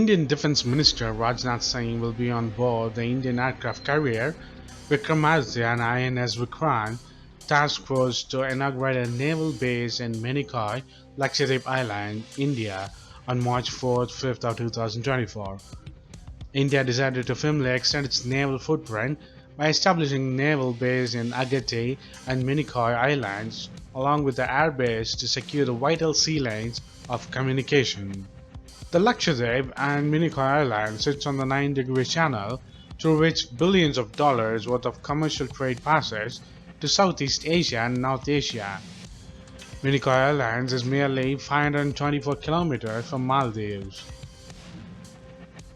Indian Defence Minister Rajnath Singh will be on board the Indian aircraft carrier Vikramaditya and INS Vikrant task force to inaugurate a naval base in Minicoy, Lakshadweep Island, India on March 4th-5th of 2024. India decided to firmly extend its naval footprint by establishing a naval base in Agatti and Minicoy Islands, along with the air base to secure the vital sea lanes of communication. The Lakshadweep and Minicoy Islands sits on the 9-degree channel through which billions of dollars worth of commercial trade passes to Southeast Asia and North Asia. Minicoy Islands is merely 524 kilometers from Maldives.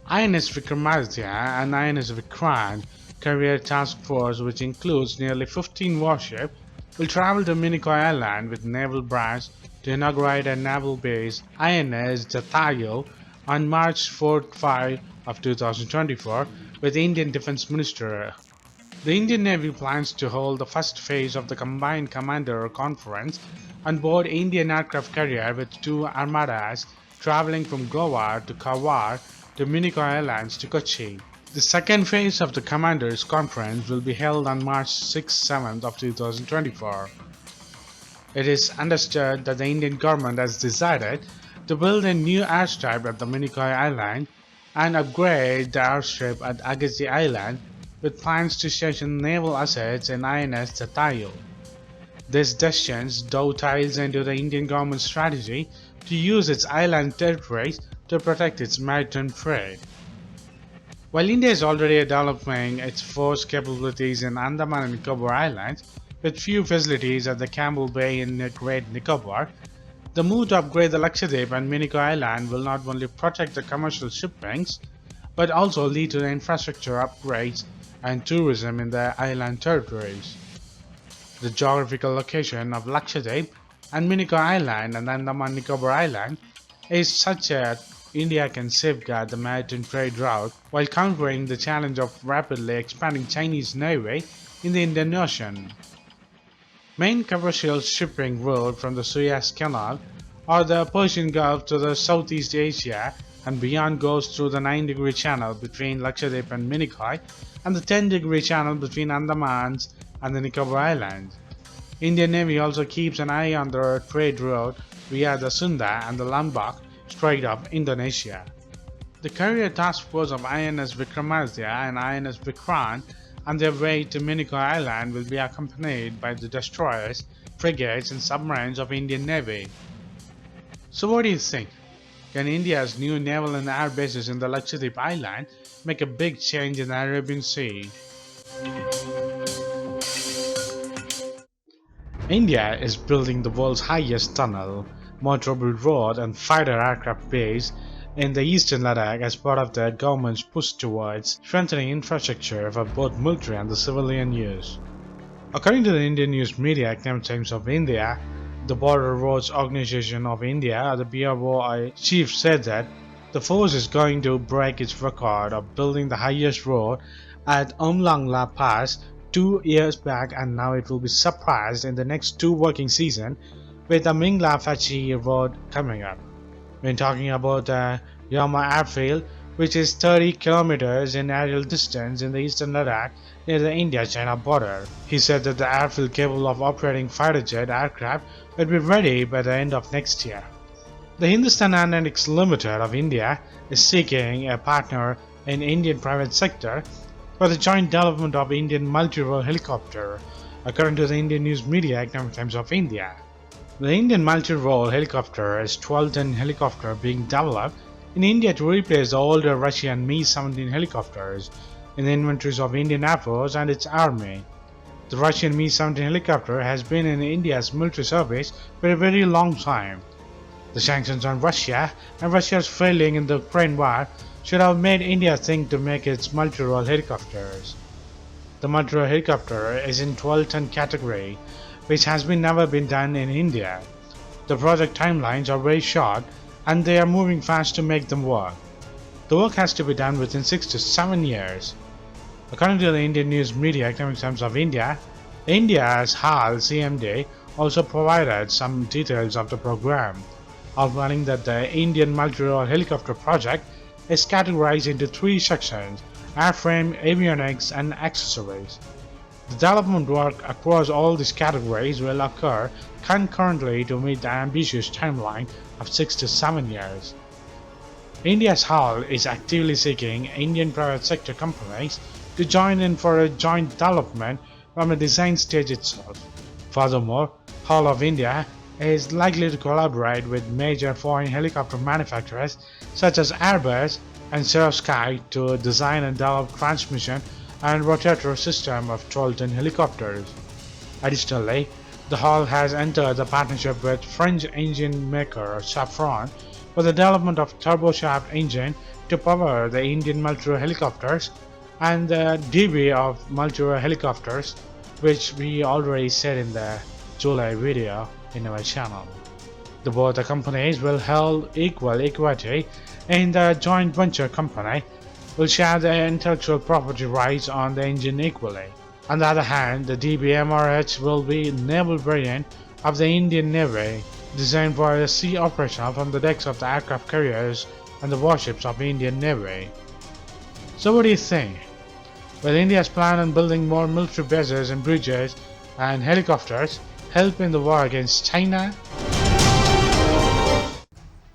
INS Vikramaditya and INS Vikrant carrier task force, which includes nearly 15 warships, will travel to Minicoy Island with naval brass to inaugurate a naval base INS Jatayu on March 4-5 of 2024 with Indian Defence Minister. The Indian Navy plans to hold the first phase of the Combined Commander Conference on board Indian aircraft carrier with two armadas traveling from Goa to Karwar to Minicoy Islands to Kochi. The second phase of the Commanders Conference will be held on March 6-7 of 2024. It is understood that the Indian government has decided to build a new airstrip at the Minicoy Island and upgrade the airstrip at Agatti Island with plans to station naval assets in INS Jatayu. This decision dovetails into the Indian government's strategy to use its island territories to protect its maritime trade. While India is already developing its force capabilities in Andaman and Nicobar Islands, with few facilities at the Campbell Bay in Great Nicobar, the move to upgrade the Lakshadweep and Minicoy Island will not only protect the commercial shippings, but also lead to the infrastructure upgrades and tourism in the island territories. The geographical location of Lakshadweep and Minicoy Island and Andaman Nicobar Island is such that India can safeguard the maritime trade route while countering the challenge of rapidly expanding Chinese Navy in the Indian Ocean. Main commercial shipping route from the Suez Canal or the Persian Gulf to the Southeast Asia and beyond goes through the 9-degree channel between Lakshadweep and Minicoy and the 10-degree channel between Andamans and the Nicobar Islands. Indian Navy also keeps an eye on the trade route via the Sunda and the Lombok Strait of Indonesia. The carrier task force of INS Vikramaditya and INS Vikrant on their way to Minicoy Island will be accompanied by the destroyers, frigates and submarines of Indian Navy. So what do you think? Can India's new naval and air bases in the Lakshadweep Island make a big change in the Arabian Sea? India is building the world's highest tunnel, motorable road and fighter aircraft base in the eastern Ladakh as part of the government's push towards strengthening infrastructure for both military and the civilian use. According to the Indian news media Economic Times of India, the Border Roads Organization of India, the BROI chief said that the force is going to break its record of building the highest road at Umlangla Pass 2 years back, and now it will be surpassed in the next 2 working seasons with the Mingla Fachi road coming up. When talking about the Yama airfield, which is 30 kilometers in aerial distance in the eastern Ladakh near the India-China border, he said that the airfield capable of operating fighter jet aircraft will be ready by the end of next year. The Hindustan Aeronautics Limited of India is seeking a partner in Indian private sector for the joint development of Indian multi-role helicopter, according to the Indian news media Economic Times of India. The Indian multi-role helicopter is a 12-ton helicopter being developed in India to replace the older Russian Mi-17 helicopters in the inventories of Indian Air Force and its army. The Russian Mi-17 helicopter has been in India's military service for a very long time. The sanctions on Russia and Russia's failing in the Ukraine war should have made India think to make its multi-role helicopters. The multi-role helicopter is in 12-ton category, which has never been done in India. The project timelines are very short and they are moving fast to make them work. The work has to be done within 6 to 7 years. According to the Indian news media Economic Times of India, India's HAL CMD also provided some details of the program, outlining that the Indian multi-role helicopter project is categorized into three sections: airframe, avionics, and accessories. The development work across all these categories will occur concurrently to meet the ambitious timeline of 6 to 7 years. India's HAL is actively seeking Indian private sector companies to join in for a joint development from a design stage itself. Furthermore, HAL of India is likely to collaborate with major foreign helicopter manufacturers such as Airbus and Sky to design and develop transmission and rotator system of 12-ton helicopters. Additionally, the HAL has entered a partnership with French engine maker Safran for the development of turboshaft engine to power the Indian military helicopters and the DB of military helicopters, which we already said in the July video in our channel. Both the companies will hold equal equity in the joint venture company, will share the intellectual property rights on the engine equally. On the other hand, the DBMRH will be a naval variant of the Indian Navy, designed for the sea operation from the decks of the aircraft carriers and the warships of the Indian Navy. So what do you think? Will India's plan on building more military bases and bridges and helicopters help in the war against China?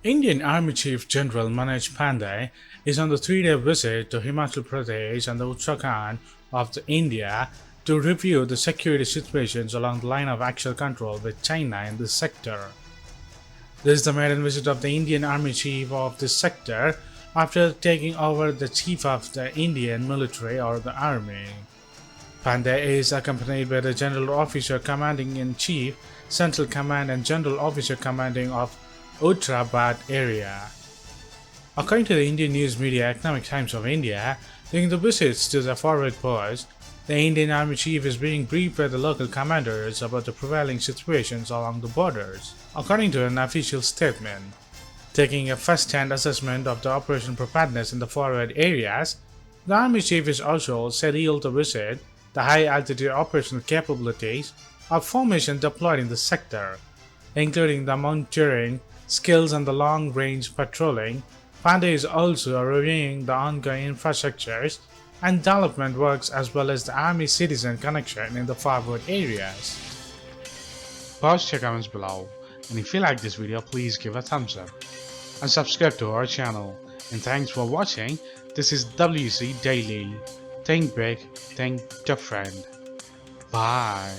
Indian Army Chief General Manoj Pandey is on the 3-day visit to Himachal Pradesh and the Uttarakhand of India to review the security situations along the line of actual control with China in this sector. This is the maiden visit of the Indian Army Chief of this sector after taking over the Chief of the Indian Military or the Army. Pandey is accompanied by the General Officer Commanding-in-Chief, Central Command and General Officer Commanding of Uttarabad area. According to the Indian news media Economic Times of India, during the visits to the forward post, the Indian Army Chief is being briefed by the local commanders about the prevailing situations along the borders. According to an official statement, taking a first-hand assessment of the operation preparedness in the forward areas, the Army Chief is also scheduled to visit the high-altitude operational capabilities of formation deployed in the sector, including the mountaineering skills and the long-range patrolling. Pandey is also reviewing the ongoing infrastructures and development works as well as the Army-citizen connection in the forward areas. Post your comments below, and if you like this video, please give a thumbs up and subscribe to our channel. And thanks for watching. This is WC Daily. Think big, think different. Bye.